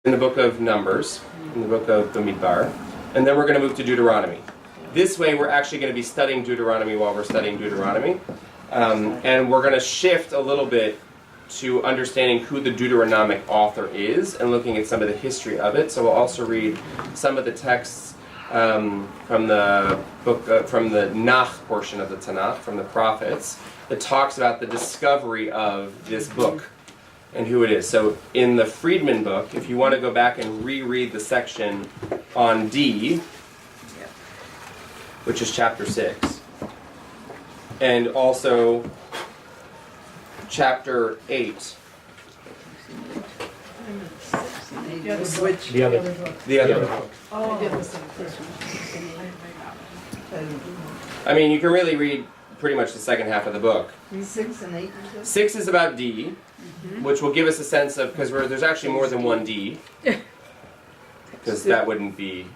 in the book of Numbers, in the book of the Midbar, and then we're going to move to Deuteronomy. This way we're actually going to be studying Deuteronomy while we're studying Deuteronomy, and we're going to shift a little bit to understanding who the Deuteronomic author is and looking at some of the history of it. So we'll also read some of the texts from the book, from the Nach portion of the Tanakh, from the prophets, that talks about the discovery of this book and who it is. So in the Friedman book, if you want to go back and reread the section on D, which is chapter 6, and also chapter 8. Which? The other. The other book. Oh. I mean, you can really read pretty much the second half of the book. 6 and 8. 6 is about D, which will give us a sense of, because there's actually more than one D, because that wouldn't be,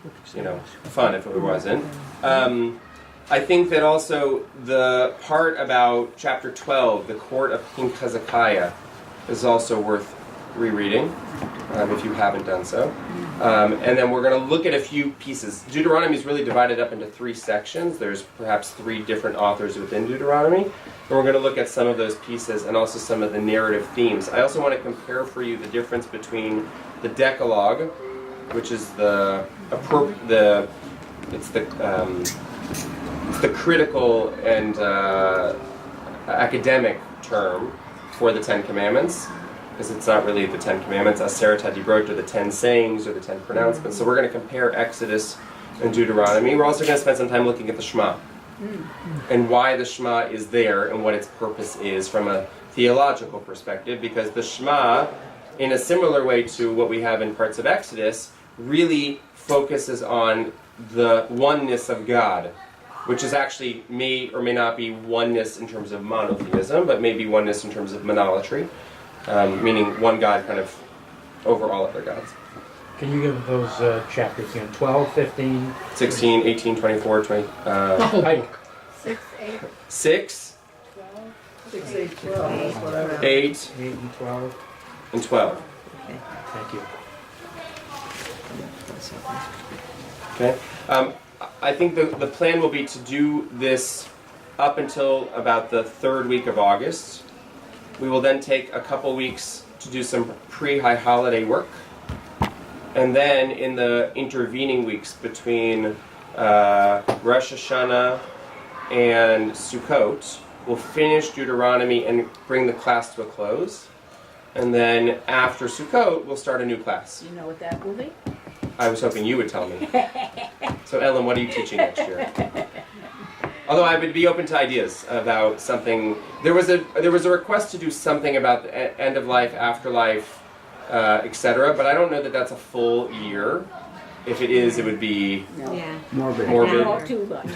fun if it wasn't. I think that also the part about chapter 12, the court of King Hezekiah, is also worth rereading, if you haven't done so. And then we're going to look at a few pieces. Deuteronomy is really divided up into 3 sections. There's perhaps 3 different authors within Deuteronomy. And we're going to look at some of those pieces and also some of the narrative themes. I also want to compare for you the difference between the Decalogue, which is the critical and academic term for the 10 Commandments, because it's not really the 10 Commandments, Aseret HaDibrot, or the 10 sayings, or the 10 pronouncements. So we're going to compare Exodus and Deuteronomy. We're also going to spend some time looking at the Shema, and why the Shema is there, and what its purpose is from a theological perspective, because the Shema, in a similar way to what we have in parts of Exodus, really focuses on the oneness of God, which is actually may or may not be oneness in terms of monotheism, but maybe oneness in terms of monolatry, meaning one God kind of over all other gods. Can you give those chapters again? 12, 15? 16, 18, 24, 20... 6, 8, 6, 12. 6, 8, 12. Whatever. 8, 8 and 12. and 12. Thank you. Okay. I think the plan will be to do this up until about the 3rd week of August. We will then take a couple weeks to do some pre-high holiday work. And then in the intervening weeks between Rosh Hashanah and Sukkot, we'll finish Deuteronomy and bring the class to a close. And then after Sukkot, we'll start a new class. You know what that will be? I was hoping you would tell me. So Ellen, what are you teaching next year? Although I would be open to ideas about something. There was a request to do something about the end of life, afterlife, etc. But I don't know that that's a full year. If it is, it would be Morbid. morbid. Too much.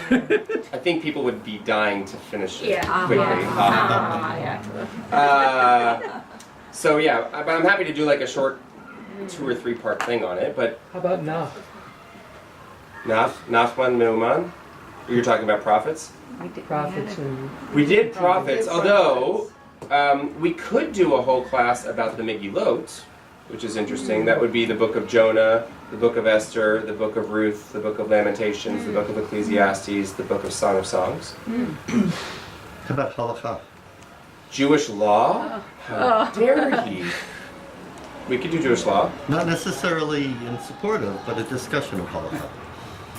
I think people would be dying to finish it Yeah. quickly. Yeah. So yeah, but I'm happy to do like a short 2 or 3 part thing on it. But How about now? Nachman Meuman, you're talking about prophets. Prophets and... We did prophets, although we could do a whole class about the Megillot, which is interesting. That would be the book of Jonah, the book of Esther, the book of Ruth, the book of Lamentations, the book of Ecclesiastes, the book of Song of Songs. How about halakha? Jewish law? How dare he? We could do Jewish law. Not necessarily in support of, but a discussion of halakha.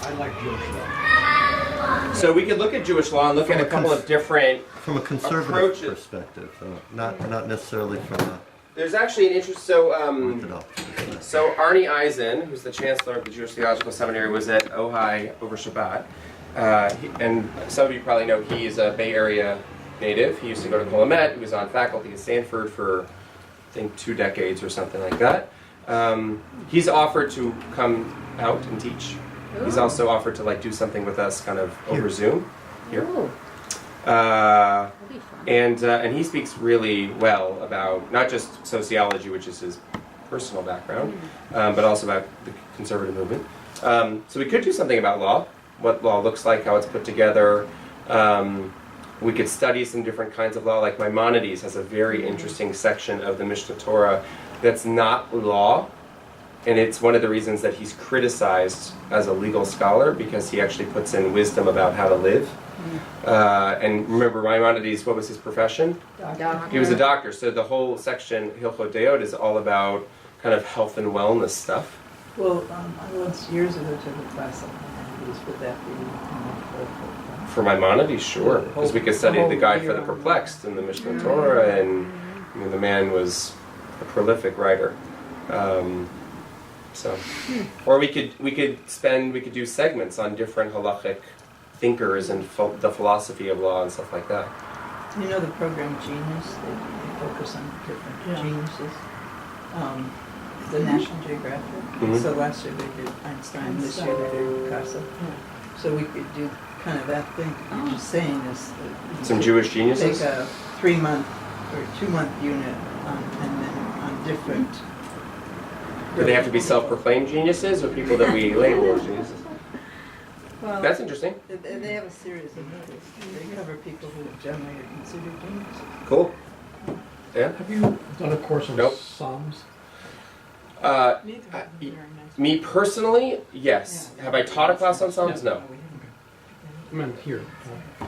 I like Jewish law. So we could look at Jewish law and look at a couple of different... From a conservative approaches. perspective, though. Not necessarily from a There's actually an interest... So orthodox perspective. So Arnie Eisen, who's the chancellor of the Jewish Theological Seminary, was at Ojai over Shabbat. And some of you probably know he is a Bay Area native. He used to go to Willamette. He was on faculty at Stanford for, I think, 2 decades or something like that. He's offered to come out and teach. He's also offered to do something with us kind of over Zoom here. That'll be fun. And he speaks really well about not just sociology, which is his personal background, but also about the conservative movement. So we could do something about law, what law looks like, how it's put together. We could study some different kinds of law, like Maimonides has a very interesting section of the Mishnah Torah that's not law, and it's one of the reasons that he's criticized as a legal scholar, because he actually puts in wisdom about how to live. And remember, Maimonides, what was his profession? He was a doctor, so the whole section, Hilchot Deot, is all about kind of health and wellness stuff. Well, I once years ago took a class on Maimonides. Would that be helpful? For Maimonides, sure, because we could study the Guide for the Perplexed and the Mishnah Torah, and the man was a prolific writer. Or we could do segments on different halachic thinkers and the philosophy of law and stuff like that. You know the program Genius? They focus on different geniuses. The National Geographic. So last year they did Einstein, this year they're doing Picasso. So we could do kind of that thing you're just saying is that Some Jewish geniuses? take a 3-month or 2-month unit and then on different. Do they have to be self-proclaimed geniuses or people that we label as geniuses? Well, That's interesting. They have a series of movies. They cover people who generally are considered geniuses. Cool. Yeah? Have you done a course on Nope. Psalms? Me personally, yes. Have I taught a class on Psalms? No. I meant here.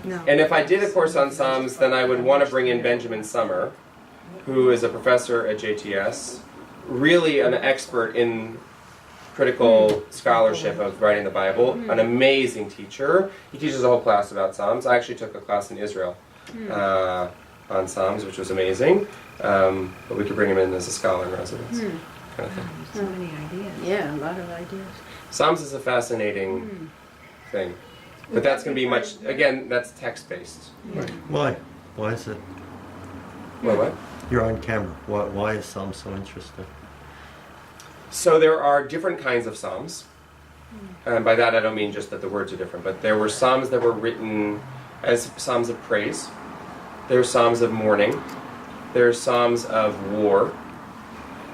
No. And if I did a course on Psalms, then I would want to bring in Benjamin Summer, who is a professor at JTS, really an expert in critical scholarship of writing the Bible, an amazing teacher. He teaches a whole class about Psalms. I actually took a class in Israel on Psalms, which was amazing. But we could bring him in as a scholar in residence, kind of thing. So many ideas. Yeah, a lot of ideas. Psalms is a fascinating thing. But that's going to be much, again, that's text-based. Why? Why is it? What? You're on camera. Why is Psalm so interesting? So there are different kinds of Psalms. And by that I don't mean just that the words are different, but there were Psalms that were written as Psalms of praise. There are Psalms of mourning. There are Psalms of war.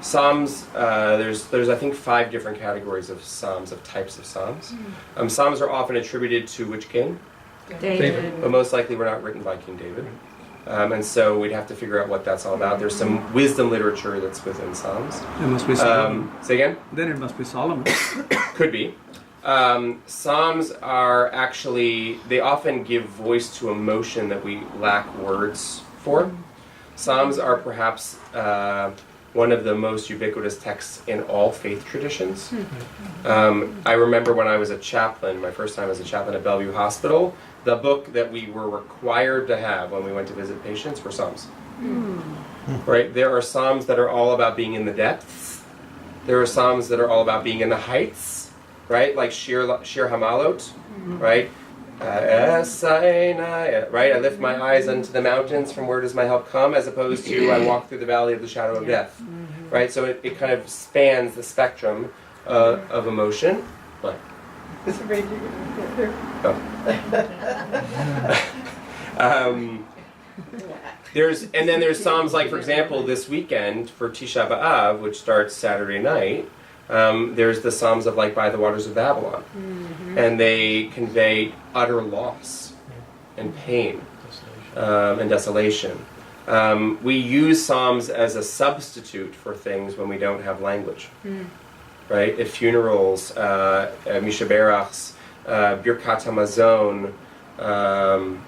Psalms, there's I think 5 different categories of Psalms, of types of Psalms. Psalms are often attributed to which king? David. But most likely were not written by King David. And so we'd have to figure out what that's all about. There's some wisdom literature that's within Psalms. It must be Solomon. Say again? Then it must be Solomon. Could be. Psalms are actually, they often give voice to emotion that we lack words for. Psalms are perhaps one of the most ubiquitous texts in all faith traditions. I remember when I was a chaplain, my first time as a chaplain at Bellevue Hospital, the book that we were required to have when we went to visit patients were Psalms. Right? There are Psalms that are all about being in the depths. There are Psalms that are all about being in the heights, right? Like Shir Hamalot, right? Right? I lift my eyes unto the mountains, from where does my help come? As opposed to I walk through the valley of the shadow of death. Right? So it kind of spans the spectrum of emotion. But It's a great year. There's Psalms like, for example, this weekend for Tisha B'Av, which starts Saturday night. There's the Psalms of like by the waters of Babylon, and they convey utter loss and pain and desolation. We use Psalms as a substitute for things when we don't have language. Right? At funerals, Mishaberachs, Birkat HaMazon,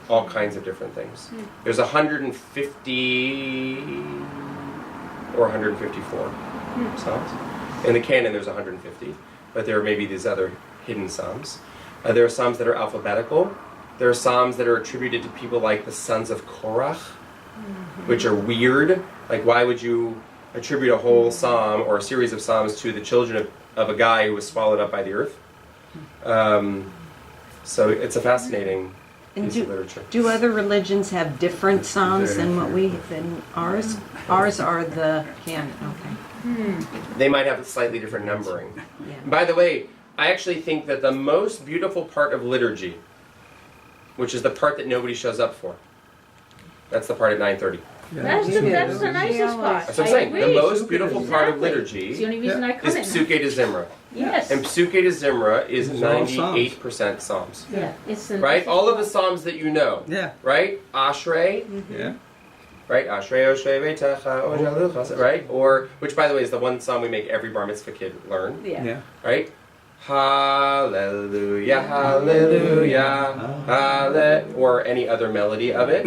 all kinds of different things. There's 150 or 154 Psalms. In the canon there's 150, but there may be these other hidden Psalms. There are Psalms that are alphabetical. There are Psalms that are attributed to people like the sons of Korach, which are weird. Like, why would you attribute a whole psalm or a series of psalms to the children of a guy who was swallowed up by the earth? So it's a fascinating piece of literature. Do other religions have different psalms than ours? Ours are the canon. Okay. They might have a slightly different numbering. Yeah. By the way, I actually think that the most beautiful part of liturgy, which is the part that nobody shows up for, that's the part at 9:30. That's the nicest part. That's what I'm saying. The most beautiful part of liturgy It's the only reason I come is in. Psuke de Zimra. Yes. And Psuke de Zimra is It's all Psalms. 98% Psalms. Yeah. It's the Right? nicest All of the part. Psalms that you know. Yeah. Right? Ashrei, Yeah. right? Ashrei Oshrei Beitecha Ojalu Chased, right? Or, which by the way is the one song we make every bar mitzvah kid learn, Yeah. right? Hallelujah, hallelujah, hallelujah, or any other melody of it.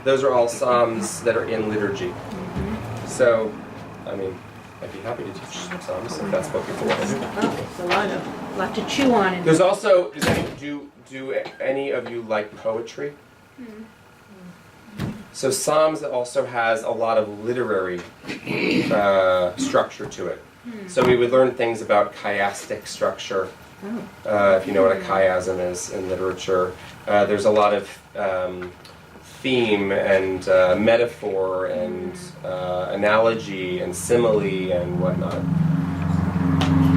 Those are all psalms that are in liturgy. So, I mean, I'd be happy to teach psalms if that's what people want to do. Oh, it's a lot to chew on. And There's also, do any of you like poetry? So Psalms also has a lot of literary structure to it. So we would learn things about chiastic structure, if you know what a chiasm is in literature. There's a lot of theme and metaphor and analogy and simile and whatnot.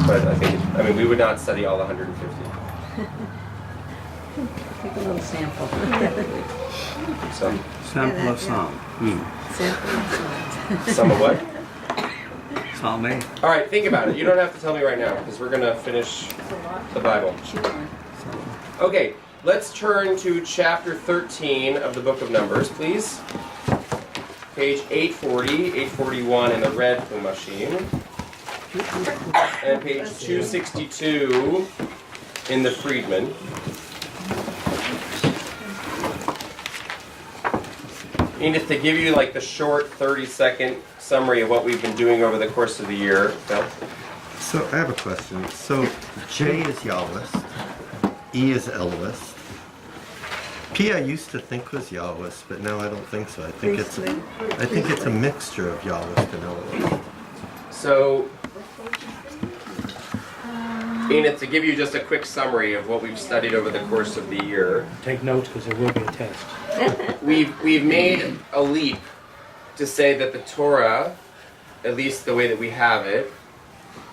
But I mean, we would not study all 150. Take a little sample. So, Sample of Psalm. some of what? Psalm 8. All right, think about it. You don't have to tell me right now because we're going to finish the Bible. Okay, let's turn to chapter 13 of the book of Numbers, please. Page 840, 841 in the red Humashim. And page 262 in the Friedman. Edith, to give you like the short 30-second summary of what we've been doing over the course of the year. Phil? So I have a question. So J is Yahwist, E is Elwist. P I used to think was Yahwist, but now I don't think so. I think it's a mixture of Yahwist and Elwist. So, Enid, to give you just a quick summary of what we've studied over the course of the year, Take notes because there will be a test. we've made a leap to say that the Torah, at least the way that we have it,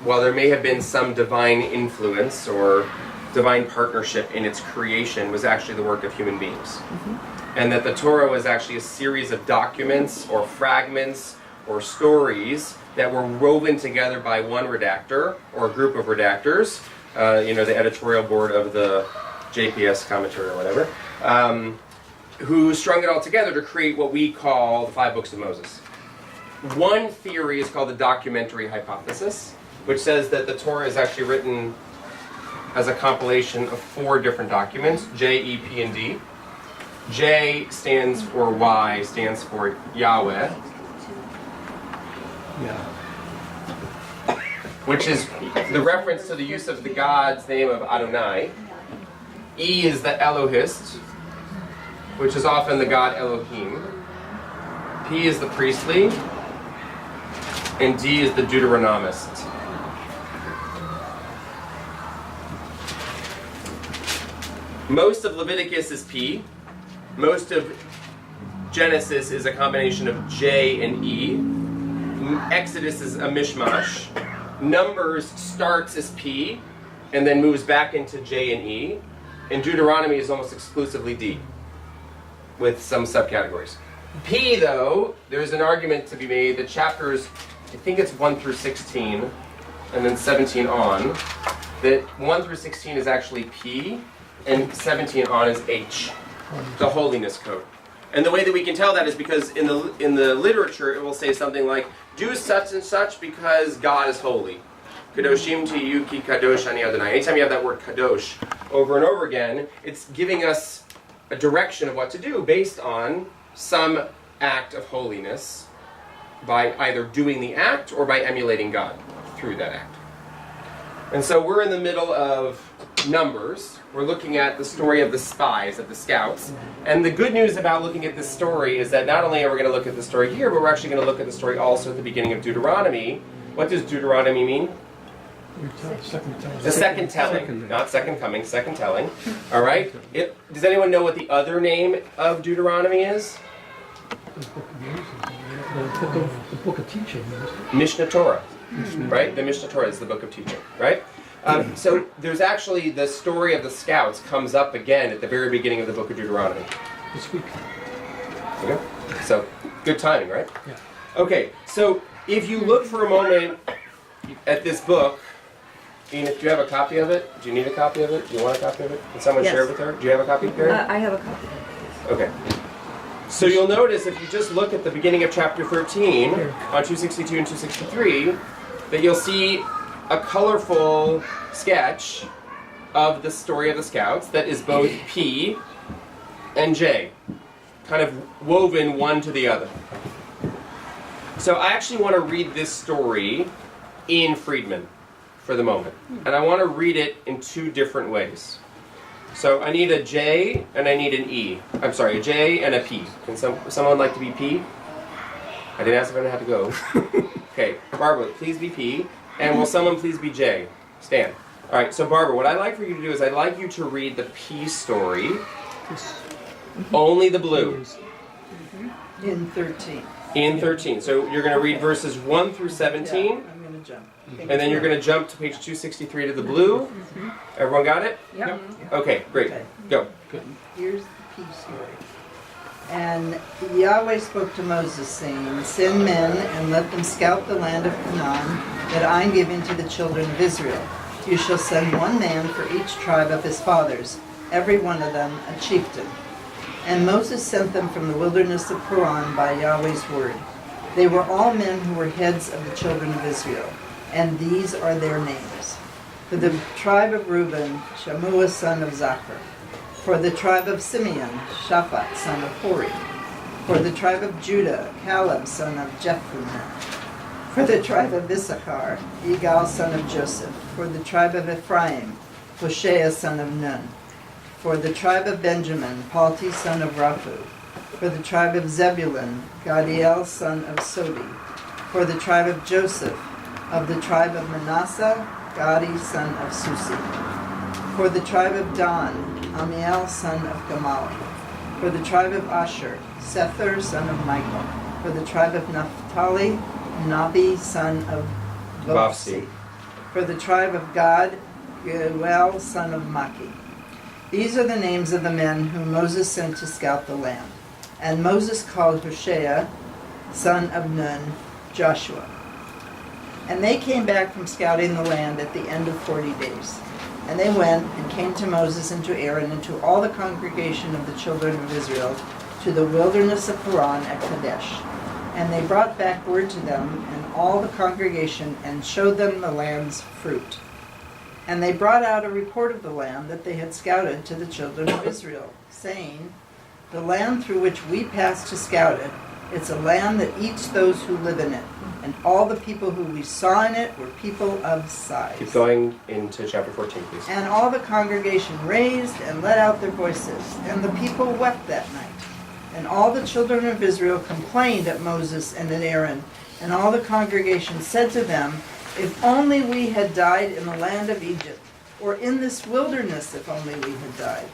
while there may have been some divine influence or divine partnership in its creation, was actually the work of human beings. And that the Torah was actually a series of documents or fragments or stories that were woven together by one redactor or a group of redactors, the editorial board of the JPS commentary or whatever, who strung it all together to create what we call the 5 books of Moses. One theory is called the documentary hypothesis, which says that the Torah is actually written as a compilation of 4 different documents, J, E, P, and D. J stands for Y, stands for Yahweh, Yeah. which is the reference to the use of the God's name of Adonai. E is the Elohist, which is often the God Elohim. P is the priestly, and D is the Deuteronomist. Most of Leviticus is P. Most of Genesis is a combination of J and E. Exodus is a mishmash. Numbers starts as P and then moves back into J and E. And Deuteronomy is almost exclusively D, with some subcategories. P, though, there's an argument to be made that chapters, I think it's 1 through 16, and then 17 on, that 1 through 16 is actually P, and 17 on is H, the holiness code. And the way that we can tell that is because in the literature it will say something like, do such and such because God is holy. Kadoshim to ki kadosh ani Adonai. Anytime you have that word kadosh over and over again, it's giving us a direction of what to do based on some act of holiness by either doing the act or by emulating God through that act. And so we're in the middle of Numbers. We're looking at the story of the spies, of the scouts. And the good news about looking at this story is that not only are we going to look at the story here, but we're actually going to look at the story also at the beginning of Deuteronomy. What does Deuteronomy mean? The second telling, not second coming, second telling. All right? Does anyone know what the other name of Deuteronomy is? The book of teaching. Mishnah Torah. Right? The Mishnah Torah is the book of teaching. Right? So there's actually the story of the scouts comes up again at the very beginning of the book of Deuteronomy. This week. Okay? So good timing, right? Yeah. Okay, so if you look for a moment at this book, Enid, do you have a copy of it? Do you need a copy of it? Do you want a copy of it? Can someone Yes. share it with her? Do you have a copy, Gary? I have a copy. Okay. So you'll notice if you just look at the beginning of chapter 13 on 262 and 263 that you'll see a colorful sketch of the story of the Scouts that is both P and J, kind of woven one to the other. So I actually want to read this story in Friedman for the moment. And I want to read it in two different ways. So I need a J and I need an E. I'm sorry, a J and a P. Can someone like to be P? I didn't ask if I had to go. Okay, Barbara, please be P. And will someone please be J? Stan. All right, so Barbara, what I'd like for you to do is I'd like you to read the P story. Only the blue. In 13. In 13. So you're going to read verses 1 through 17. Yeah, I'm going to jump. And then you're going to jump to page 263 to the blue. Everyone got it? Yep. Okay, great. Okay. Go. Here's the P story. And Yahweh spoke to Moses, saying, Send men and let them scout the land of Canaan that I am giving to the children of Israel. You shall send one man for each tribe of his fathers, every one of them a chieftain. And Moses sent them from the wilderness of Paran by Yahweh's word. They were all men who were heads of the children of Israel, and these are their names. For the tribe of Reuben, Shammua son of Zachar. For the tribe of Simeon, Shaphat son of Hori. For the tribe of Judah, Caleb son of Jephunneh. For the tribe of Issachar, Igal son of Joseph. For the tribe of Ephraim, Hoshea son of Nun. For the tribe of Benjamin, Palti son of Raphu. For the tribe of Zebulun, Gadiel son of Sodi. For the tribe of Joseph, of the tribe of Manasseh, Gadi son of Susi. For the tribe of Dan, Amiel son of Gamal. For the tribe of Asher, Sethur son of Michael. For the tribe of Naphtali, Nabi son of Vopsi. For the tribe of Gad, Geuel son of Maki. These are the names of the men whom Moses sent to scout the land. And Moses called Hoshea, son of Nun, Joshua. And they came back from scouting the land at the end of 40 days. And they went and came to Moses and to Aaron and to all the congregation of the children of Israel to the wilderness of Paran at Kadesh. And they brought back word to them and all the congregation and showed them the land's fruit. And they brought out a report of the land that they had scouted to the children of Israel, saying, The land through which we passed to scout it, it's a land that eats those who live in it. And all the people who we saw in it were people of size. Keep going into chapter 14, please. And all the congregation raised and let out their voices. And the people wept that night. And all the children of Israel complained at Moses and at Aaron. And all the congregation said to them, If only we had died in the land of Egypt, or in this wilderness if only we had died.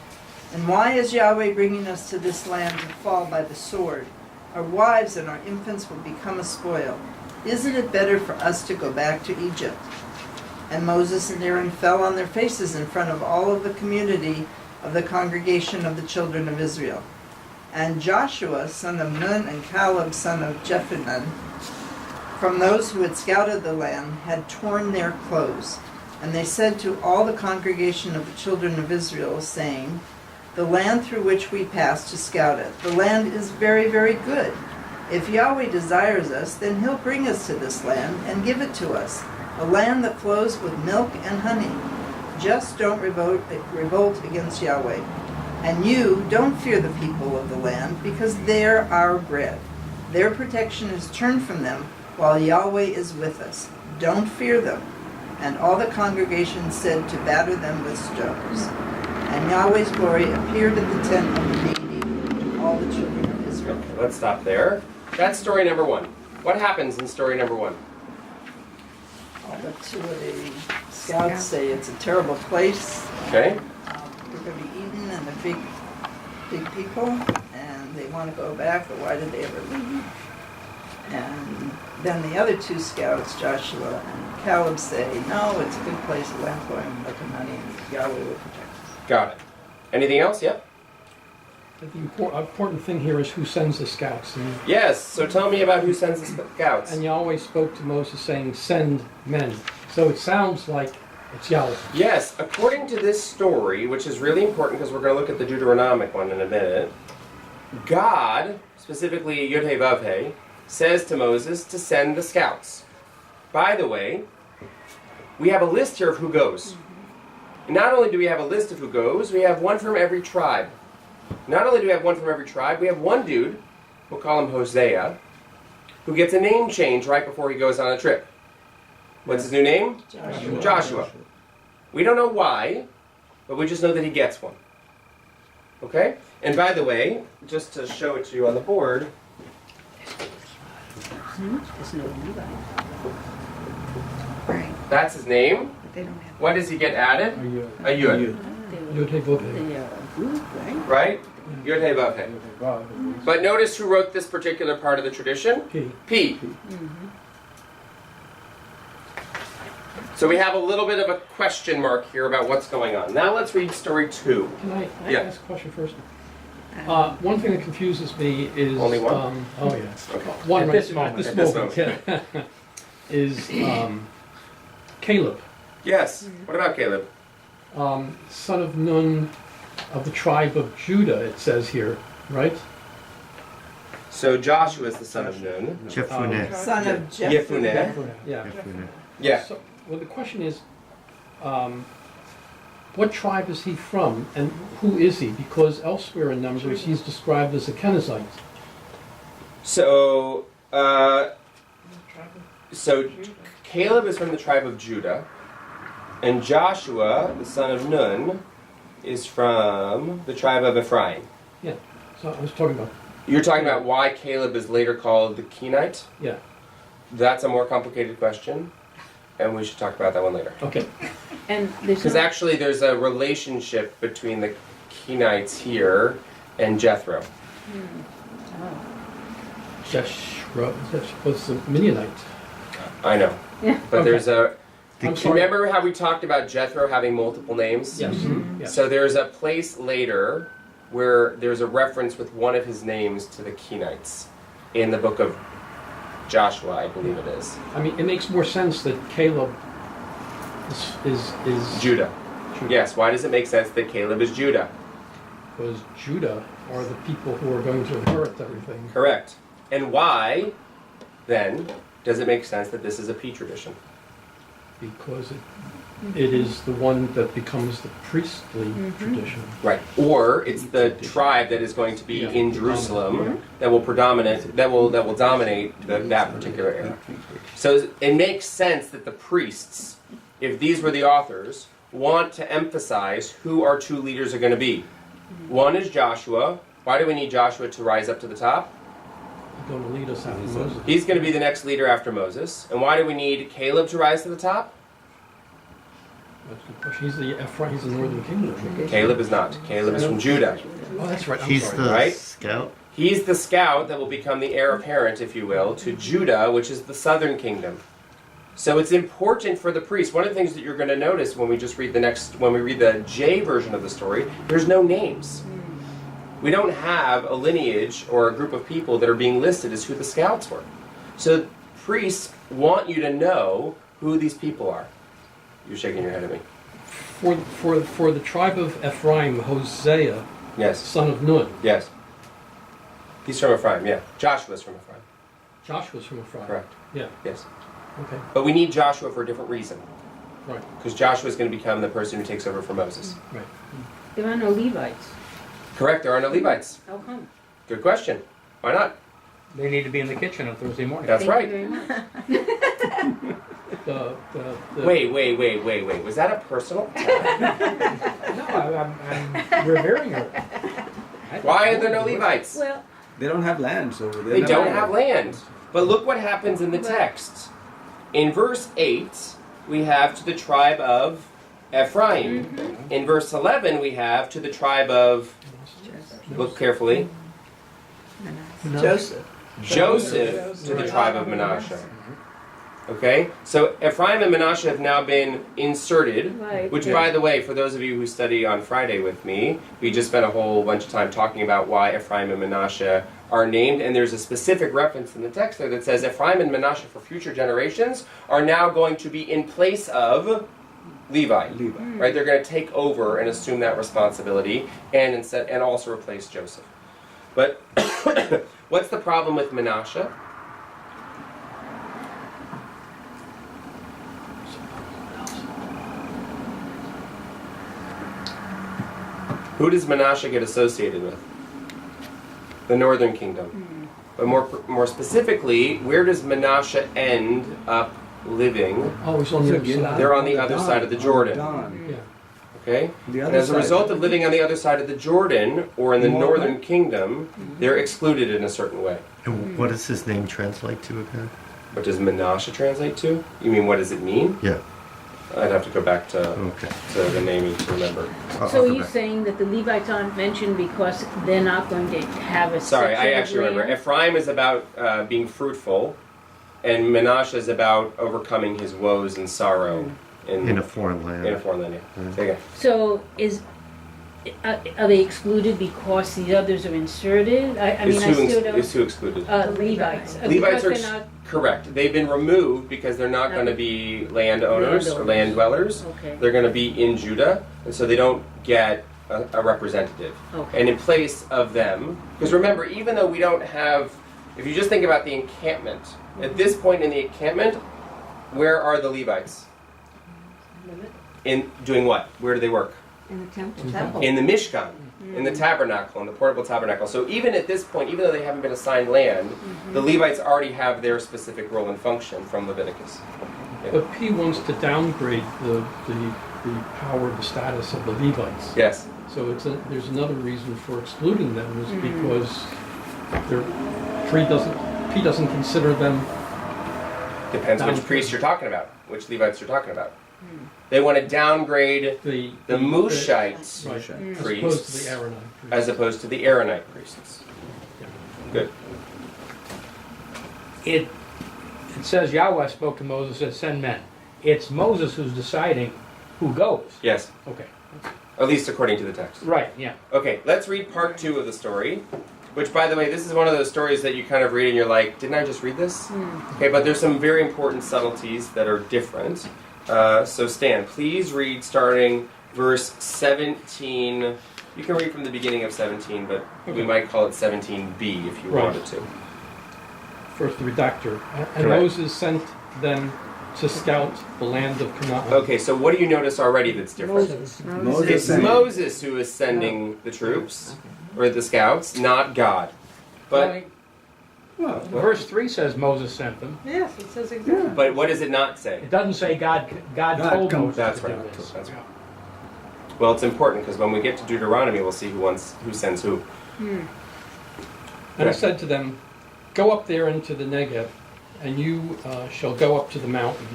And why is Yahweh bringing us to this land to fall by the sword? Our wives and our infants will become a spoil. Isn't it better for us to go back to Egypt? And Moses and Aaron fell on their faces in front of all of the community of the congregation of the children of Israel. And Joshua, son of Nun, and Caleb, son of Jephunneh, from those who had scouted the land, had torn their clothes. And they said to all the congregation of the children of Israel, saying, The land through which we passed to scout it, the land is very, very good. If Yahweh desires us, then he'll bring us to this land and give it to us, a land that flows with milk and honey. Just don't revolt against Yahweh. And you don't fear the people of the land, because they're our bread. Their protection is turned from them, while Yahweh is with us. Don't fear them. And all the congregation said to batter them with stones. And Yahweh's glory appeared in the tent of the meeting to all the children of Israel. Okay, let's stop there. That's story number 1. What happens in story number 1? All the two of the scouts say it's a terrible place. Okay. We're going to be eaten and the big people, and they want to go back, but why did they ever leave? And then the other two scouts, Joshua and Caleb, say, no, it's a good place, a land flowing with milk and honey, and Yahweh will protect us. Got it. Anything else? Yep. But the important thing here is who sends the scouts. And Yes, so tell me about who sends the scouts. Yahweh spoke to Moses saying, send men. So it sounds like it's Yahweh. Yes, according to this story, which is really important because we're going to look at the Deuteronomic one in a minute, God, specifically Yud-Heh-Vav-Heh, says to Moses to send the scouts. By the way, we have a list here of who goes. And not only do we have a list of who goes, we have one from every tribe. Not only do we have one from every tribe, we have one dude, we'll call him Hosea, who gets a name change right before he goes on a trip. What's his new name? Joshua. We don't know why, but we just know that he gets one. Okay? And by the way, just to show it to you on the board, There's no Levi. Right, that's his name. but they don't have. What does he get added? A Yud. They are group, right? Right? Yud-Heh-Vav-Heh. But notice who wrote this particular part of the tradition? P. So we have a little bit of a question mark here about what's going on. Now let's read story 2. Can I Yeah. ask a question first? One thing that confuses me is... Only one? Oh, yeah. Okay. One At right this at moment. this At this moment, yeah. Is Caleb, Yes. What about Caleb? son of Nun of the tribe of Judah, it says here, right? So Joshua is the son of Nun. Jephunneh. Son of Jeff. Yephunneh. Yeah. Jephunneh. Yeah. So, well, the question is, what tribe is he from, and who is he? Because elsewhere in Numbers, he's described as a Kenizzite. So, Caleb is from the tribe of Judah, and Joshua, the son of Nun, is from the tribe of Ephraim. Yeah. So I was talking about. You're talking about why Caleb is later called the Kenite? Yeah. That's a more complicated question, and we should talk about that one later. Okay. And there's Because no, actually there's a relationship between the Kenites here and Jethro. Jeshua was the Midianite. I know. Yeah. But Okay. there's a... I'm sorry. Remember how we talked about Jethro having multiple names? Yes. Yes. So there's a place later where there's a reference with one of his names to the Kenites in the book of Joshua, I believe it is. I mean, it makes more sense that Caleb is Judah. Yes, why does it make sense that Caleb is Judah? Because Judah are the people who are going to inherit everything. Correct. And why, then, does it make sense that this is a P tradition? Because it is the one that becomes the priestly tradition. Right. Or it's the tribe that is going to be Yeah. in Jerusalem that will predominate, that will dominate that particular era. So it makes sense that the priests, if these were the authors, want to emphasize who our two leaders are going to be. One is Joshua. Why do we need Joshua to rise up to the top? He's going to lead us after Moses. He's going to be the next leader after Moses. And why do we need Caleb to rise to the top? That's a good question. He's the Ephraim. He's the northern kingdom. Caleb is not. Caleb is from Judah. Oh, that's right. I'm He's sorry. the Right? scout. He's the scout that will become the heir apparent, if you will, to Judah, which is the southern kingdom. So it's important for the priest. One of the things that you're going to notice when we just read when we read the J version of the story, there's no names. We don't have a lineage or a group of people that are being listed as who the scouts were. So priests want you to know who these people are. You're shaking your head at me. For the tribe of Ephraim, Hosea, Yes. son of Nun. Yes. He's from Ephraim, yeah. Joshua's from Ephraim. Joshua's from Ephraim. Correct. Yeah. Yes. Okay. But we need Joshua for a different reason. Right. Because Joshua is going to become the person who takes over for Moses. Right. there are no Levites. Correct, there are no Levites. How come? Good question. Why not? They need to be in the kitchen on Thursday morning. That's Thank right. you very much. The Wait. Was that a personal attack? No, I'm revering her. Why are there no Levites? Well, They don't have land, so They don't have land. But look what happens in the text. In verse 8, we have to the tribe of Ephraim. In verse 11, we have to the tribe of, look carefully, Joseph. Joseph to the tribe of Manasseh. Okay? So Ephraim and Manasseh have now been inserted, Right. which, by the way, for those of you who study on Friday with me, we just spent a whole bunch of time talking about why Ephraim and Manasseh are named, and there's a specific reference in the text there that says Ephraim and Manasseh for future generations are now going to be in place of Levi. Right? They're going to take over and assume that responsibility and also replace Joseph. But what's the problem with Menashe? Who does Menashe get associated with? The northern kingdom. But more specifically, where does Menashe end up living? Always on the other side. They're on the other side of the Jordan. Yeah. Okay? The And other as a side. result of living on the other side of the Jordan, or in the northern kingdom, they're excluded in a certain way. And what does his name translate to again? What does Menashe translate to? You mean what does it mean? Yeah. I'd have to go back to Okay. the naming to remember. I'll So go you're back. saying that the Levites aren't mentioned because they're not going to have a Sorry, I section of actually remember. land? Ephraim is about being fruitful, and Menashe is about overcoming his woes and sorrow In a foreign land. in a foreign land. Yeah. Mm. Say again. So are they excluded because the others are inserted? I mean, I still don't. Is who excluded? Levites. Levites are Because they're not. correct. They've been removed because they're not going to be landowners or land dwellers. Okay. They're going to be in Judah, and so they don't get a representative. Okay. And in place of them, because remember, even though we don't have, if you just think about the encampment, at this point in the encampment, where are the Levites? In doing what? Where do they work? In the temple. In the Mishkan, in the tabernacle, in the portable tabernacle. So even at this point, even though they haven't been assigned land, the Levites already have their specific role and function from Leviticus. Yeah. But P wants to downgrade the power, the status of the Levites. Yes. So there's another reason for excluding them is because P doesn't consider them. Depends which priest you're talking about, which Levites you're talking about. They want to downgrade the Mushite Right. priests As opposed to the Aaronite priests. as opposed to the Aaronite priests. Yeah. Good. It says Yahweh spoke to Moses and send men. It's Moses who's deciding who goes. Yes, Okay. at least according to the text. Right, yeah. Okay, let's read part 2 of the story. Which, by the way, this is one of those stories that you kind of read and you're like, didn't I just read this? Okay, but there's some very important subtleties that are different. So Stan, please read starting verse 17. You can read from the beginning of 17, but we might call it 17b if you Right. wanted to. First, the redactor. And Correct. Moses sent them to scout the land of Canaan. Okay, so what do you notice already that's different? Moses It's saying, Moses who is sending the troops, or the scouts, not God. But well, Verse 3 says Moses sent them. Yes, it says exactly. but what does it not say? It doesn't say God told comes- Moses That's to do right. this. That's right. Well, it's important because when we get to Deuteronomy, we'll see who sends who. And I said to them, go up there into the Negev, and you shall go up to the mountain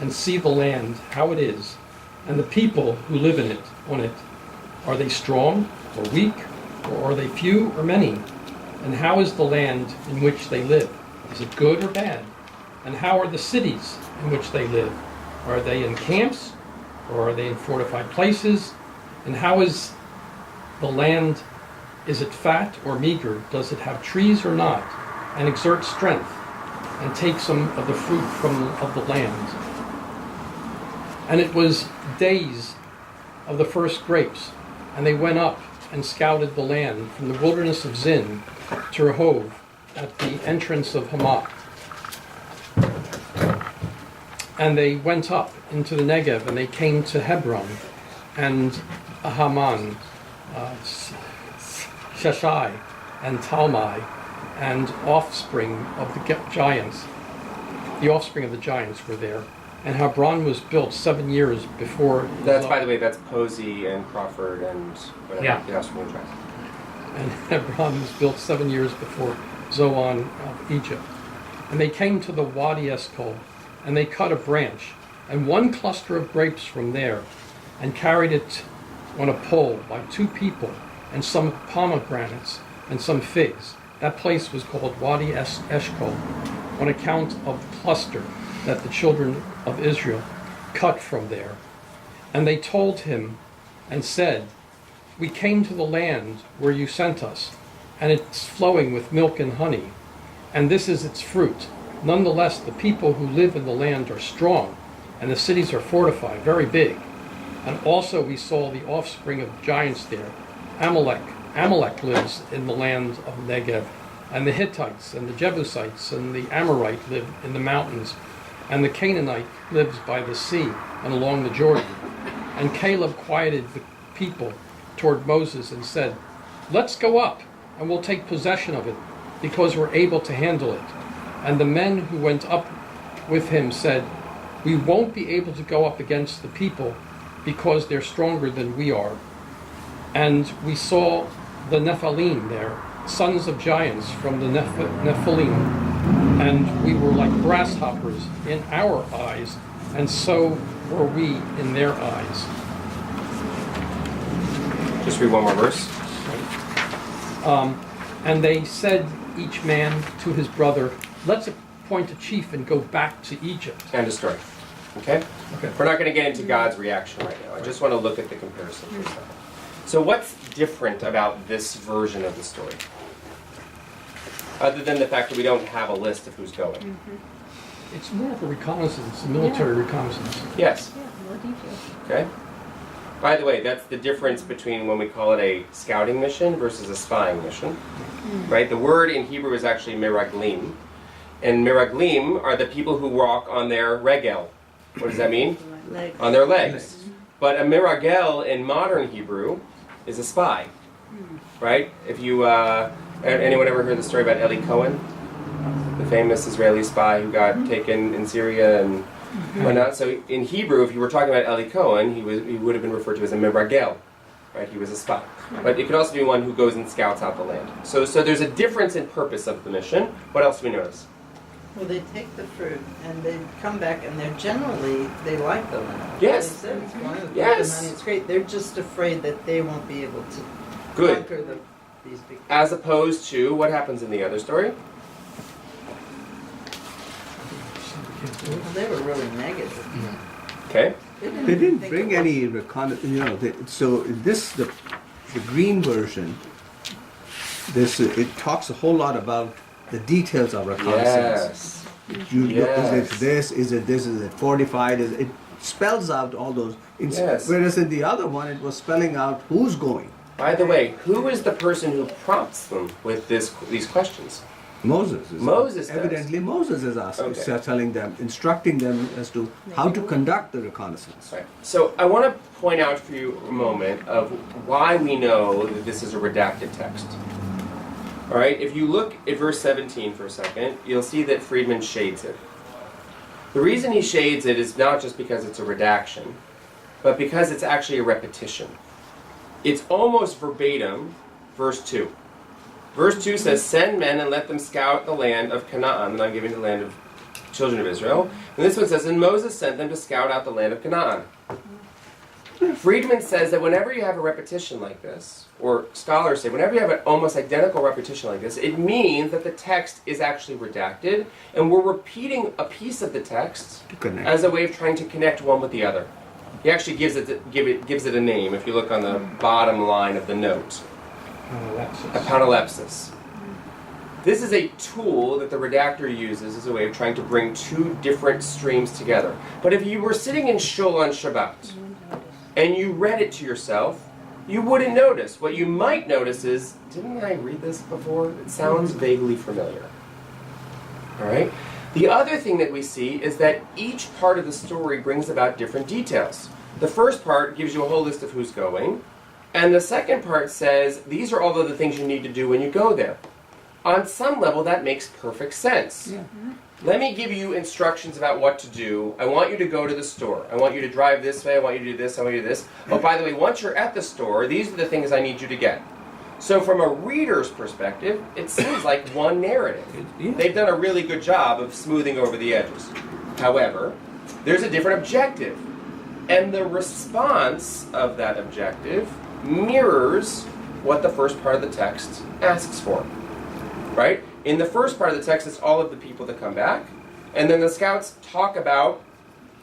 and see the land, how it is, and the people who live in it, on it. Are they strong or weak, or are they few or many? And how is the land in which they live? Is it good or bad? And how are the cities in which they live? Are they in camps, or are they in fortified places? And how is the land? Is it fat or meager? Does it have trees or not? And exert strength, and take some of the fruit of the land. And it was days of the first grapes, and they went up and scouted the land from the wilderness of Zin to Rehob at the entrance of Hamath. And they went up into the Negev, and they came to Hebron and Ahaman, Sheshai, and Talmai, and offspring of the giants. The offspring of the giants were there. And Hebron was built 7 years before. That's, by the way, that's Posey and Crawford and whatever. Yeah. The offspring tribes. And Hebron was built 7 years before Zoan of Egypt. And they came to the Wadi Eshcol, and they cut a branch, and one cluster of grapes from there, and carried it on a pole by 2 people, and some pomegranates, and some figs. That place was called Wadi Eshcol, on account of the cluster that the children of Israel cut from there. And they told him and said, we came to the land where you sent us, and it's flowing with milk and honey, and this is its fruit. Nonetheless, the people who live in the land are strong, and the cities are fortified, very big. And also we saw the offspring of giants there, Amalek Amalek lives in the land of Negev, and the Hittites and the Jebusites and the Amorite live in the mountains, and the Canaanite lives by the sea and along the Jordan. And Caleb quieted the people toward Moses and said, "Let's go up, and we'll take possession of it, because we're able to handle it." And the men who went up with him said, "We won't be able to go up against the people, because they're stronger than we are." And we saw the Nephilim there, sons of giants from the Nephilim, and we were like grasshoppers in our eyes, and so were we in their eyes. Just read one more verse. And they said, each man to his brother, "Let's appoint a chief and go back to Egypt." End of story. Okay? Okay. We're not going to get into God's reaction right now. I just want to look at the comparison for a second. So what's different about this version of the story? Other than the fact that we don't have a list of who's going. It's more of a reconnaissance, a military reconnaissance. Yes. Yeah, more details. Okay? By the way, that's the difference between when we call it a scouting mission versus a spying mission. Right? The word in Hebrew is actually miraglim. And miraglim are the people who walk on their regel. What does that mean? Legs. On their legs. But a miragel in modern Hebrew is a spy. Right? If you, anyone ever heard the story about Eli Cohen? The famous Israeli spy who got taken in Syria and whatnot. So in Hebrew, if you were talking about Eli Cohen, he would have been referred to as a miragel. Right? He was a spy. But it could also be one who goes and scouts out the land. So there's a difference in purpose of the mission. What else do we notice? Well, they take the fruit and they come back and they like the land. Yes. They said it's wonderful. Yes. The money, it's great. They're just afraid that they won't be able to Good. conquer these big. As opposed to what happens in the other story? Well, they were really negative. Okay. They didn't think bring it was- any reconnaissance, so the green version, it talks a whole lot about the details of reconnaissance. Yes. Is Yes. it this, is it fortified, it spells out all those, Yes. whereas in the other one it was spelling out who's going. By the way, who is the person who prompts them with these questions? Moses. Moses does. Evidently Moses is asking, Okay. telling them, instructing them as to how to conduct the reconnaissance. Right. So I want to point out for you a moment of why we know that this is a redacted text. All right, if you look at verse 17 for a second, you'll see that Friedman shades it. The reason he shades it is not just because it's a redaction, but because it's actually a repetition. It's almost verbatim, verse 2. Verse 2 says, "Send men and let them scout the land of Canaan," and I'm giving the land of children of Israel. And this one says, "And Moses sent them to scout out the land of Canaan." Friedman says that whenever you have a repetition like this, or scholars say, whenever you have an almost identical repetition like this, it means that the text is actually redacted, and we're repeating a piece of the text To connect. as a way of trying to connect one with the other. He actually gives it a name, if you look on the bottom line of the note. A panalepsis. This is a tool that the redactor uses as a way of trying to bring two different streams together. But if you were sitting in shul on Shabbat, and you read it to yourself, you wouldn't notice. What you might notice is, didn't I read this before? It sounds vaguely familiar. All right? The other thing that we see is that each part of the story brings about different details. The first part gives you a whole list of who's going, and the second part says, these are all of the things you need to do when you go there. On some level, that makes perfect sense. Yeah. Let me give you instructions about what to do. I want you to go to the store. I want you to drive this way. I want you to do this. I want you to do this. Oh, by the way, once you're at the store, these are the things I need you to get. So from a reader's perspective, it seems like one narrative. They've done a really good job of smoothing over the edges. However, there's a different objective. And the response of that objective mirrors what the first part of the text asks for. Right? In the first part of the text, it's all of the people that come back. And then the scouts talk about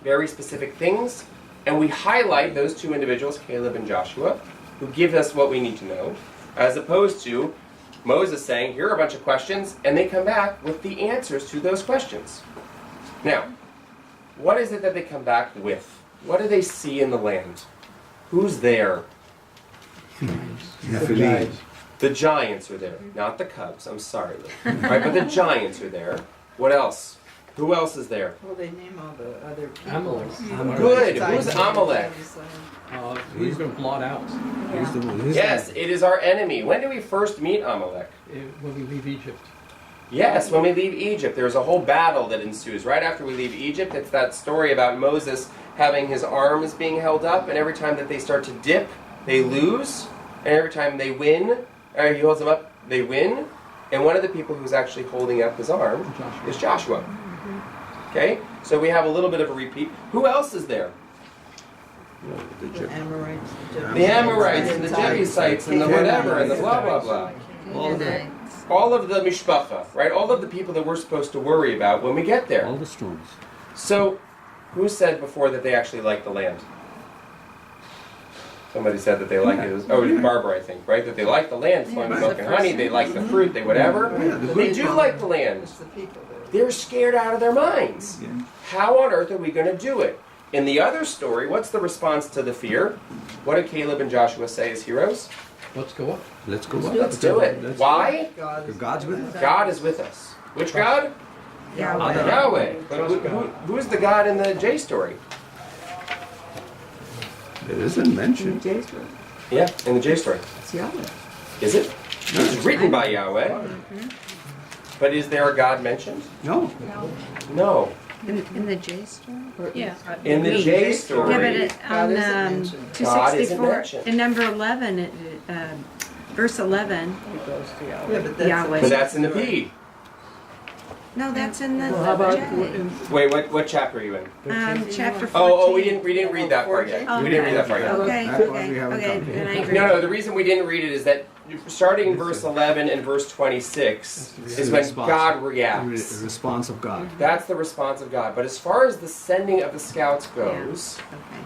very specific things. And we highlight those two individuals, Caleb and Joshua, who give us what we need to know. As opposed to Moses saying, here are a bunch of questions. And they come back with the answers to those questions. Now, what is it that they come back with? What do they see in the land? Who's there? Nephilim. The giants are there, not the cubs. I'm sorry, Lou. Right, but the giants are there. What else? Who else is there? Well, they name all the other Amalek. peoples. Good. Who's Amalek? He's been blot out He's the one. He's Yes, it is our enemy. When do we first meet Amalek? when we leave Egypt. Yes, when we leave Egypt. There's a whole battle that ensues. Right after we leave Egypt, it's that story about Moses having his arms being held up, and every time that they start to dip, they lose. And every time they win, or he holds them up, they win. And one of the people who's actually holding up his arm is Joshua. Okay? So we have a little bit of a repeat. Who else is there? The Amorites. The Amorites and the Jebusites and the whatever and the blah, blah, blah. All of the mishpacha, right? All of the people that we're supposed to worry about when we get there. all the stones. So, who said before that they actually like the land? Somebody said that they like it. It was Barbara, I think, right? That they like the land, flowing with milk and honey. They like the fruit. They whatever. They do like the land. It's the people that They're scared out of their minds. Yeah. How on earth are we going to do it? In the other story, what's the response to the fear? What do Caleb and Joshua say as heroes? Let's go up. Let's go up. Let's do it. Let's- Why? God's with us. God is with us. Which God? Yahweh. But who's the God in the J story? It isn't mentioned. Yeah, in the J story. It's Yahweh. Is it? It's written by Yahweh. But is there a God mentioned? No. No. In the J story? Yeah. In the J story. Yeah, but it, God on isn't mentioned. God isn't 264, mentioned. in number 11, verse 11, it goes to Yahweh. Yeah, but that's Yahweh. But that's in the P. no, that's in the How about J. Wait, what chapter are you in? Chapter 14. Oh, we didn't read that part yet. We didn't read that part yet. Okay, That's why we okay, haven't okay, come then I here. agree. No, the reason we didn't read it is that starting in verse 11 and verse 26 is when God The reacts. response of God. That's the response of God. But as far as the sending of the scouts goes, Okay,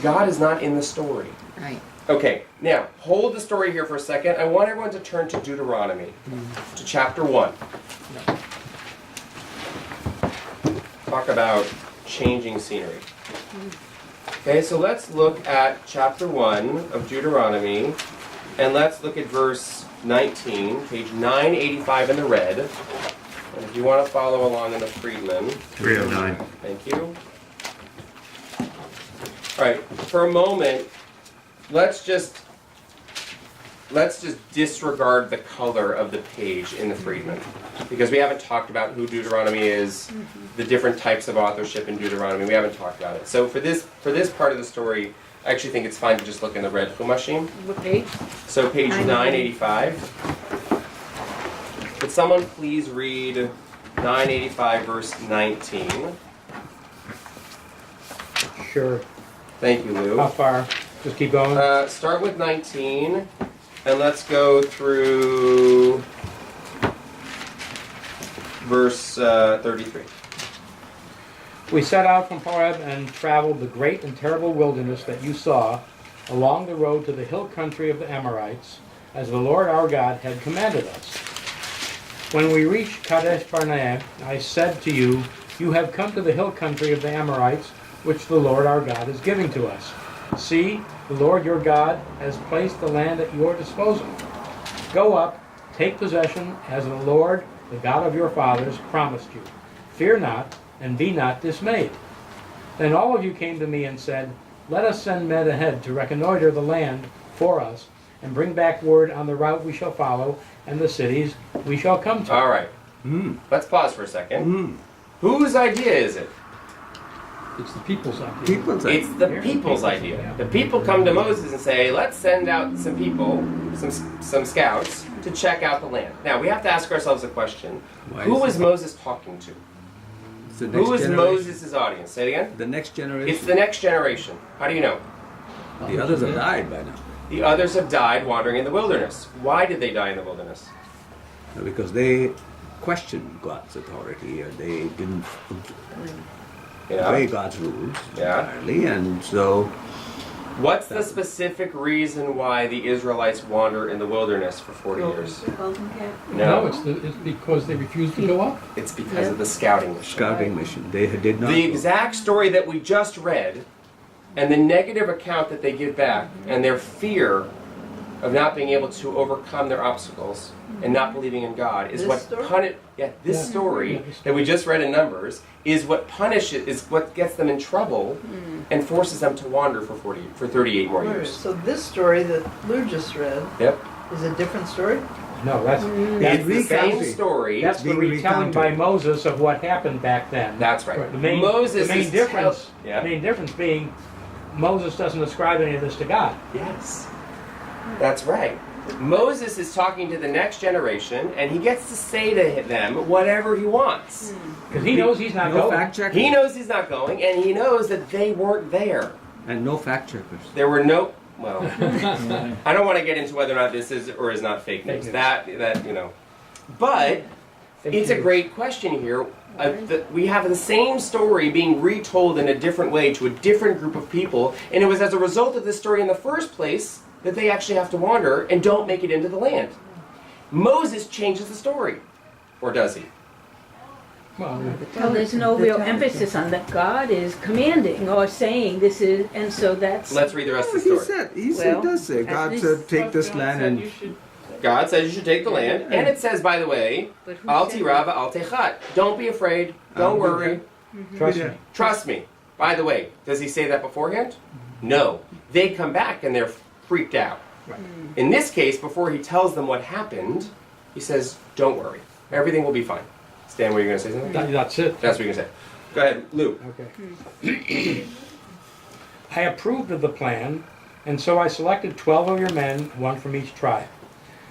God is not in the story. right. Okay, now hold the story here for a second. I want everyone to turn to Deuteronomy, to chapter 1. Talk about changing scenery. Okay, so let's look at chapter 1 of Deuteronomy, and let's look at verse 19, page 985 in the red. And if you want to follow along in the Friedman, 309. thank you. All right, for a moment, let's just disregard the color of the page in the Friedman, because we haven't talked about who Deuteronomy is, the different types of authorship in Deuteronomy. We haven't talked about it. So for this part of the story, I actually think it's fine to just look in the red Chumashim. What page? So page 985. Could someone please read 985 verse 19? Sure. Thank you, Lou. How far? Just keep going. Start with 19, and let's go through verse 33. We set out from Horeb and traveled the great and terrible wilderness that you saw along the road to the hill country of the Amorites, as the Lord our God had commanded us. When we reached Kadesh Barnea, I said to you, you have come to the hill country of the Amorites, which the Lord our God is giving to us. See, the Lord your God has placed the land at your disposal. Go up, take possession, as the Lord, the God of your fathers, promised you. Fear not, and be not dismayed. Then all of you came to me and said, let us send men ahead to reconnoiter the land for us, and bring back word on the route we shall follow, and the cities we shall come to. All right. Mm. Let's pause for a second. Mm. Whose idea is it? It's the people's idea. People's It's the people's idea. The people come to Moses and say, let's send out some people, some scouts, to check out the land. Now, we have to ask ourselves a question. Why Who is is Moses talking to? It's the next Who is generation. Moses' audience? Say it again. The next It's generation. the next generation. How do you know? The others have died by now. The others have died wandering in the wilderness. Why did they die in the wilderness? Because they questioned God's authority, or they didn't obey God's rules Yeah. entirely, and so What's the specific reason why the Israelites wander in the wilderness for 40 years? No, it's because they refused to go up. It's because of the scouting mission. scouting mission. They did not. The go. exact story that we just read, and the negative account that they give back, and their fear of not being able to overcome their obstacles and not believing in God is This what story? this story that we just read in Numbers is what punishes, is what gets them in trouble and forces them to wander for 38 more Alright, years. so this story that Lou just read Yep. is a different story? No, that's It's the same recounting. story. that's the being retelling by recounted. Moses of what happened back then. That's right. The main, Moses the main is difference, yeah. the main difference being Moses doesn't ascribe any of this to God. Yes. That's right. Moses is talking to the next generation, and he gets to say to them whatever he wants. Because he knows he's not No going. fact checkers. He knows he's not going, and he knows that they weren't there. And no fact checkers. There were no. Well, I don't want to get into whether or not this is or is not fake news. Fake news. That you know. But Fake it's a news. great question here. We have the same story being retold in a different way to a different group of people, and it was as a result of this story in the first place that they actually have to wander and don't make it into the land. Moses changes the story, or does he? Well, Well, there's no real emphasis on that God is commanding or saying this is, and so that's. Let's read the rest Oh, of the story. he Well, does say, at God least said, take this land and God says you should take the land, and it says, by the way, But who Al said tirava al techat. Don't be afraid. Don't worry. trust me. Trust me. By the way, does he say that beforehand? No. They come back and they're freaked out. Right. In this case, before he tells them what happened, he says, don't worry. Everything will be fine. Stan, were you going to say something? That's it. That's what you're going to say. Go ahead, Lou. Okay. I approved of the plan, and so I selected 12 of your men, one from each tribe.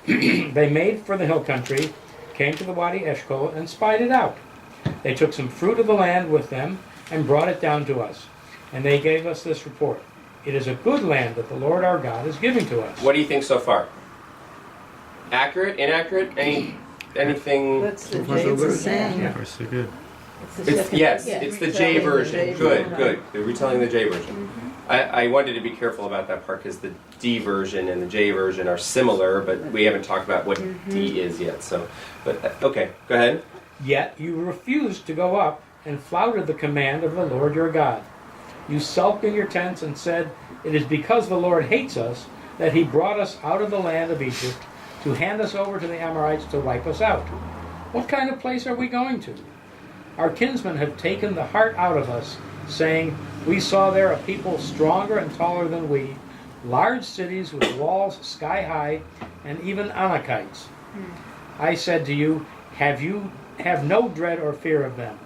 They made for the hill country, came to the Wadi Eshkol, and spied it out. They took some fruit of the land with them and brought it down to us. And they gave us this report. It is a good land that the Lord our God is giving to us. What do you think so far? Accurate? Inaccurate? Anything? That's the So far, J so good. version. Saying. Yeah, so good. It's the It's, second- yes, yeah. it's the J Retelling the version. J Good, version. good. They're retelling the J version. I wanted to be careful about that part because the D version and the J version are similar, but we haven't talked about what D is yet. So, but okay, go ahead. Yet you refused to go up and flouted the command of the Lord your God. You sulked in your tents and said, it is because the Lord hates us that he brought us out of the land of Egypt to hand us over to the Amorites to wipe us out. What kind of place are we going to? Our kinsmen have taken the heart out of us, saying, we saw there a people stronger and taller than we, large cities with walls sky high, and even Anakites. I said to you, have no dread or fear of them.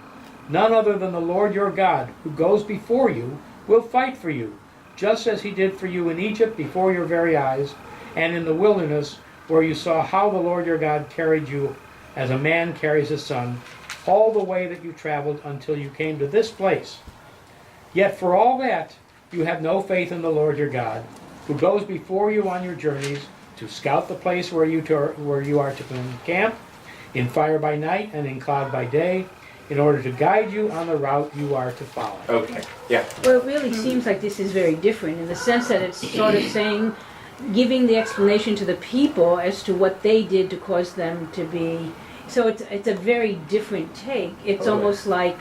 None other than the Lord your God, who goes before you, will fight for you, just as he did for you in Egypt before your very eyes, and in the wilderness, where you saw how the Lord your God carried you as a man carries his son, all the way that you traveled until you came to this place. Yet for all that, you have no faith in the Lord your God, who goes before you on your journeys to scout the place where you are to encamp, in fire by night and in cloud by day, in order to guide you on the route you are to follow. Okay, yeah. Well, it really seems like this is very different in the sense that it's sort of saying, giving the explanation to the people as to what they did to cause them to be. So it's a very different take. It's Totally. almost like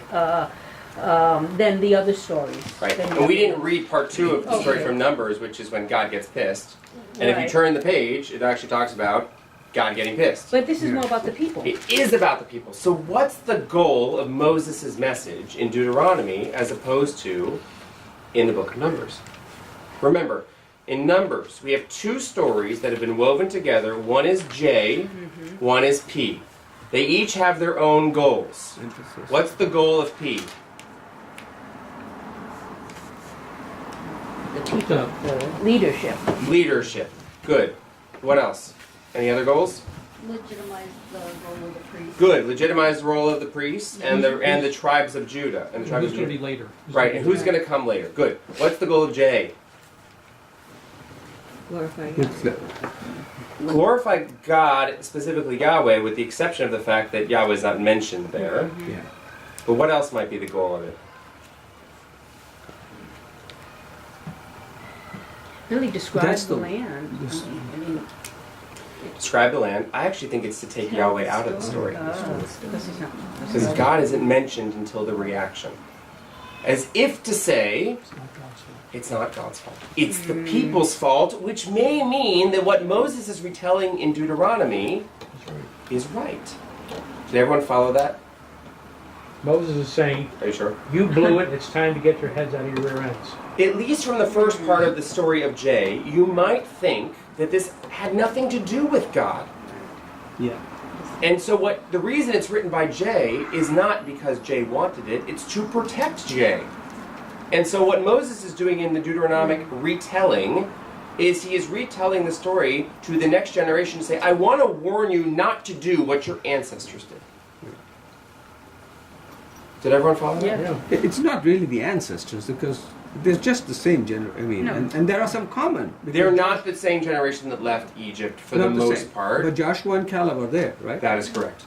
than the other stories. Right. Than And we the- didn't read part 2 of the story Okay. from Numbers, which is when God gets pissed. And if you Right. turn the page, it actually talks about God getting pissed. But this is more about the people. It is about the people. So what's the goal of Moses' message in Deuteronomy as opposed to in the book of Numbers? Remember, in Numbers, we have 2 stories that have been woven together. One is J, one is P. They each have their own goals. Emphasis. What's the goal of P? The people, the leadership. Leadership. Good. What else? Any other goals? Legitimize the role of the priest. Good. Legitimize the role of the priests and the tribes of Judah and the tribes Who's of going to Judah. be later? Right. And who's going to come later? Good. What's the goal of J? Glorify It's God. the- Glorify God, specifically Yahweh, with the exception of the fact that Yahweh is not mentioned there. yeah. But what else might be the goal of it? Really describes That's the the- land. this- I mean, Describe the land. I actually think it's to take Yahweh out of the story. because it's not. Because God isn't mentioned until the reaction. As if to say, it's not God's fault. It's the people's fault, which may mean that what Moses is retelling in Deuteronomy is right. Did everyone follow that? Moses is saying, Are you sure? you blew it, it's time to get your heads out of your rear ends. At least from the first part of the story of Jay, you might think that this had nothing to do with God. Yeah. And so the reason it's written by Jay is not because Jay wanted it, it's to protect Jay. And so what Moses is doing in the Deuteronomic retelling is he is retelling the story to the next generation to say, I want to warn you not to do what your ancestors did. Did everyone follow that? Yeah. It's not really the ancestors because they're just the same generation. No. And there are some common. They're not the same generation that left Egypt for the Not most same. part. But Joshua and Caleb are there, right? That is correct.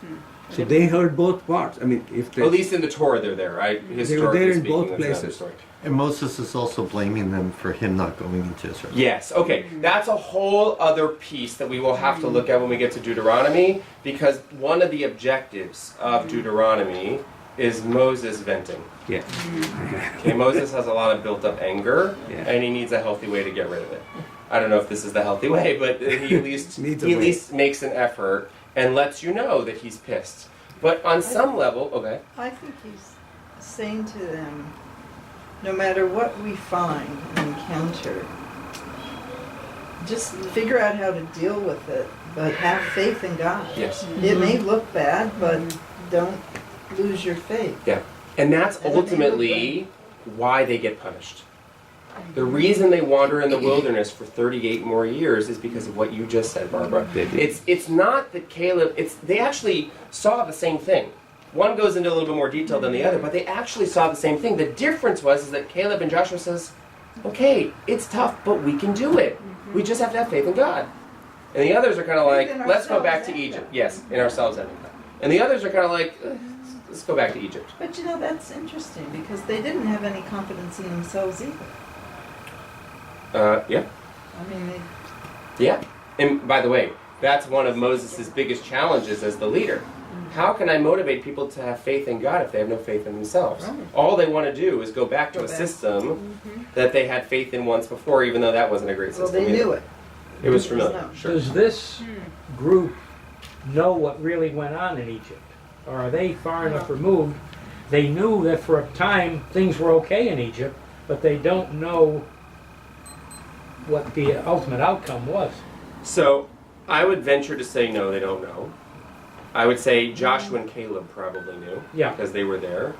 So they heard both parts. I mean, if they, At least in the Torah they're there, right? Historically there in speaking, both that's another places. story. And Moses is also blaming them for him not going into Israel. Yes, okay. That's a whole other piece that we will have to look at when we get to Deuteronomy, because one of the objectives of Deuteronomy is Moses venting. yeah. Okay, Moses has a lot of built-up anger, Yeah. and he needs a healthy way to get rid of it. I don't know if this is the healthy way, but he at least Needs a he at way. least makes an effort and lets you know that he's pissed. But on some level, okay. I think he's saying to them, no matter what we find and encounter, just figure out how to deal with it, but have faith in God. Yes. It may look bad, but don't lose your faith. Yeah. And that's ultimately why they get punished. The reason they wander in the wilderness for 38 more years is because of what you just said, Barbara. It's not that Caleb, they actually saw the same thing. One goes into a little bit more detail than the other, but they actually saw the same thing. The difference is that Caleb and Joshua says, okay, it's tough, but we can do it. We just have to have faith in God. And the others are kind of like, Faith in let's go back ourselves to and Egypt. God. Yes, in ourselves and in God. And the others are kind of like, let's go back to Egypt. But you know, that's interesting because they didn't have any confidence in themselves either. Yeah. I mean, Yeah. And by the way, that's one of Moses' biggest challenges as the leader. How can I motivate people to have faith in God if they have no faith in themselves? Right. All they want to do is go back to Go a back. system that they had faith in once before, even though that wasn't a great well, system. they either. knew it. It was familiar. No. Sure. Does this group know what really went on in Egypt? Or are they far enough removed? They knew that for a time things were okay in Egypt, but they don't know what the ultimate outcome was. So I would venture to say no, they don't know. I would say Joshua and Caleb probably knew Yeah. because they were there.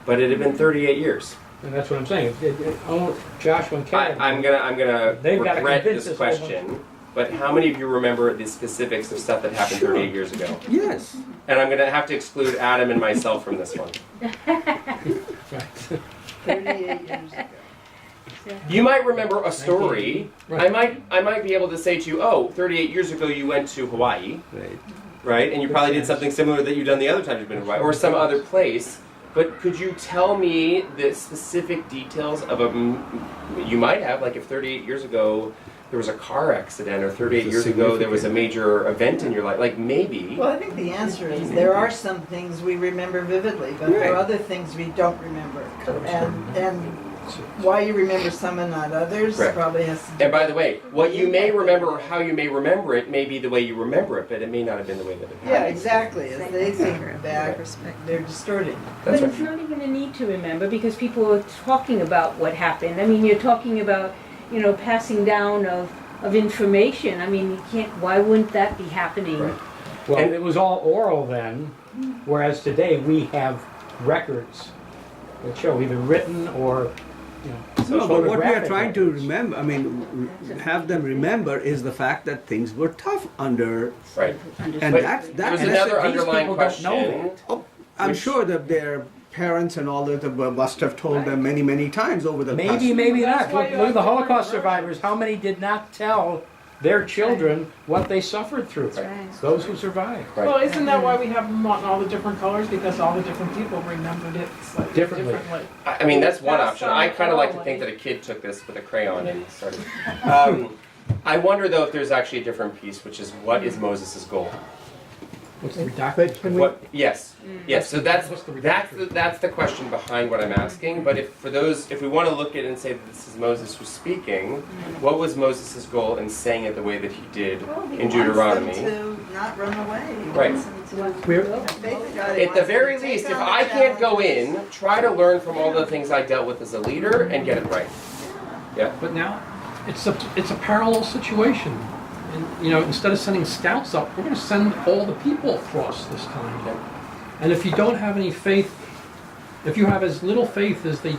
But it had been 38 years. And that's what I'm saying. Almost Joshua and Caleb. I'm gonna They've gotta regret convince this us all. question. But how many of you remember the specifics of stuff that happened 38 years ago? Yes. And I'm gonna have to exclude Adam and myself from this one. Right. 38 years ago. You might remember a story. Right. I might be able to say to you, oh, 38 years ago you went to Hawaii, Right. right? And you probably did something similar that you've done the other times you've been to Hawaii, or some other place. But could you tell me the specific details of you might have, like if 38 years ago there was a car accident, or 38 years ago there was a major event in your life, like maybe. Well, I think the answer is there are some things we remember vividly, but there are other things we don't remember. And why you remember some and not others Correct. probably has to do. And by the way, what you may remember or how you may remember it may be the way you remember it, but it may not have been the way that it happened. Yeah, exactly. As they think back, they're distorting. That's But right. it's not even a need to remember because people are talking about what happened. I mean, you're talking about, passing down of information. I mean, you can't, why wouldn't that be happening? Right. Well, And- it was all oral then, whereas today we have records that show either written or, No, but what we are photographic trying to records. remember, have them remember is the fact that things were tough under, Right. and But that's There's These another people underlying don't question. know Oh, I'm Which- sure that their parents and all that must have told them many, many times over the past. Maybe, maybe not. That's why Look you at have the different Holocaust versions. survivors. How many did not tell their children what they suffered through? Right. Those who survived. Right. Well, isn't that why we have them on all the different colors? Because all the different people remembered it slightly Differently. differently. I mean, that's one That's option. I kind of like to orally. think that a kid took this with a crayon and started. I wonder, though, if there's actually a different piece, which is what is Moses' goal? What's the redacted? Can we, What? Yes. Yes. So that's What's the that's the question behind what I'm asking. But if we want to look at it and say that this is Moses who's speaking, what was Moses' goal in saying it the way that he did in Deuteronomy? To not run away. He Right. wants them to we're, have faith in God. He At the wants them very to take least, if on the I can't go challenges. in, try to learn from all the things I dealt with as a leader and get it right. Yeah. But now, it's a parallel situation. And, you know, instead of sending scouts up, we're going to send all the people across this time. And if you don't have any faith, if you have as little faith as the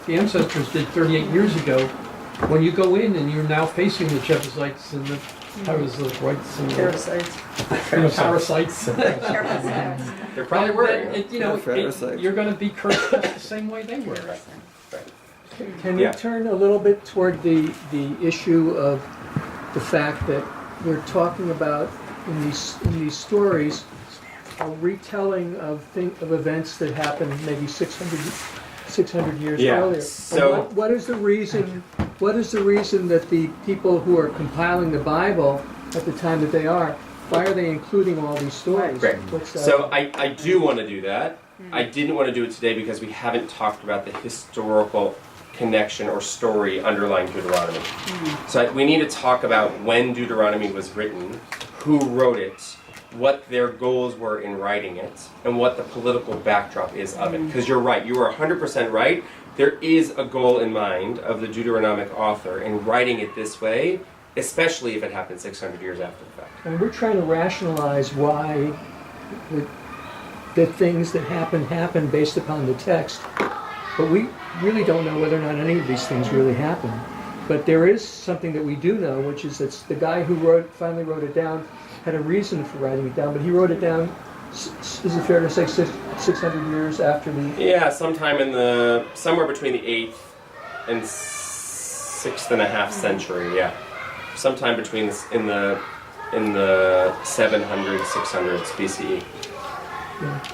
ancestors did 38 years ago, when you go in and you're now facing the Jebusites and the Perizzites and the parasites, There probably were. then you know, Parasites. you're going to be cursed just the same way they were. can Yeah. we turn a little bit toward the issue of the fact that we're talking about in these stories a retelling of events that happened maybe 600 years Yeah, earlier. so- And what is the reason? What is the reason that the people who are compiling the Bible at the time that they are, why are they including all these stories? Great. What's that? So I do want to do that. I didn't want to do it today because we haven't talked about the historical connection or story underlying Deuteronomy. So we need to talk about when Deuteronomy was written, who wrote it, what their goals were in writing it, and what the political backdrop is of it. Because you're right, you are 100% right. There is a goal in mind of the Deuteronomic author in writing it this way, especially if it happened 600 years after the fact. And we're trying to rationalize why the things that happen based upon the text. But we really don't know whether or not any of these things really happen. But there is something that we do know, which is that the guy who finally wrote it down had a reason for writing it down, but he wrote it down, is it fair to say 600 years after the... Yeah, sometime somewhere between the 8th and 6th and a half century, yeah. Sometime between in the 700s, 600s BCE.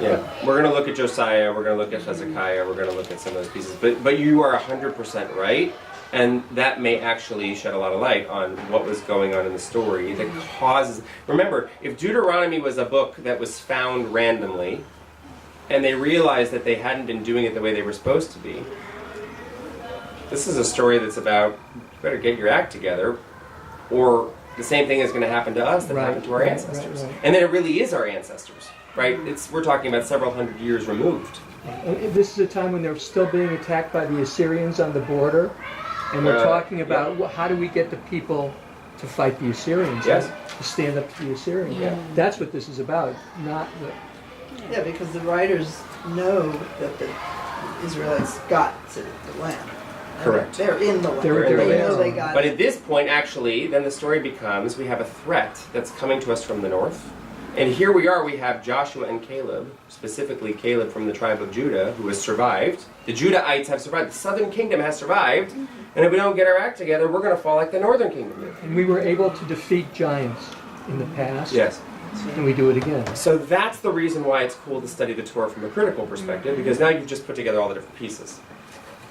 Yeah, we're going to look at Josiah, we're going to look at Hezekiah, we're going to look at some of those pieces. But you are 100% right, and that may actually shed a lot of light on what was going on in the story that causes... Remember, if Deuteronomy was a book that was found randomly, and they realized that they hadn't been doing it the way they were supposed to be, this is a story that's about, you better get your act together, or the same thing is going to happen to us that happened to our ancestors. Right. And then it really is our ancestors. Right, we're talking about several hundred years removed. And this is a time when they're still being attacked by the Assyrians on the border, and we're talking about how do we get the people to fight the Assyrians, Yes. to stand up to the Assyrians. Yeah. That's what this is about, not the... Yeah, because the writers know that the Israelites got to the land. Correct. They're in the land. They're they there. know they got But it. at this point, actually, then the story becomes we have a threat that's coming to us from the north. And here we are, we have Joshua and Caleb, specifically Caleb from the tribe of Judah, who has survived. The Judahites have survived. The southern kingdom has survived. And if we don't get our act together, we're going to fall like the northern kingdom did. And we were able to defeat giants in the past, Yes. and we do it again. So that's the reason why it's cool to study the Torah from a critical perspective, because now you've just put together all the different pieces.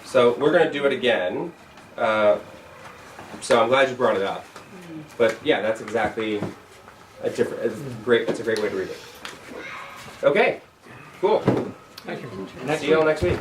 So we're going to do it again. So I'm glad you brought it up. But yeah, that's exactly it's a great way to read it. Okay, cool. Thank you. See you all next week.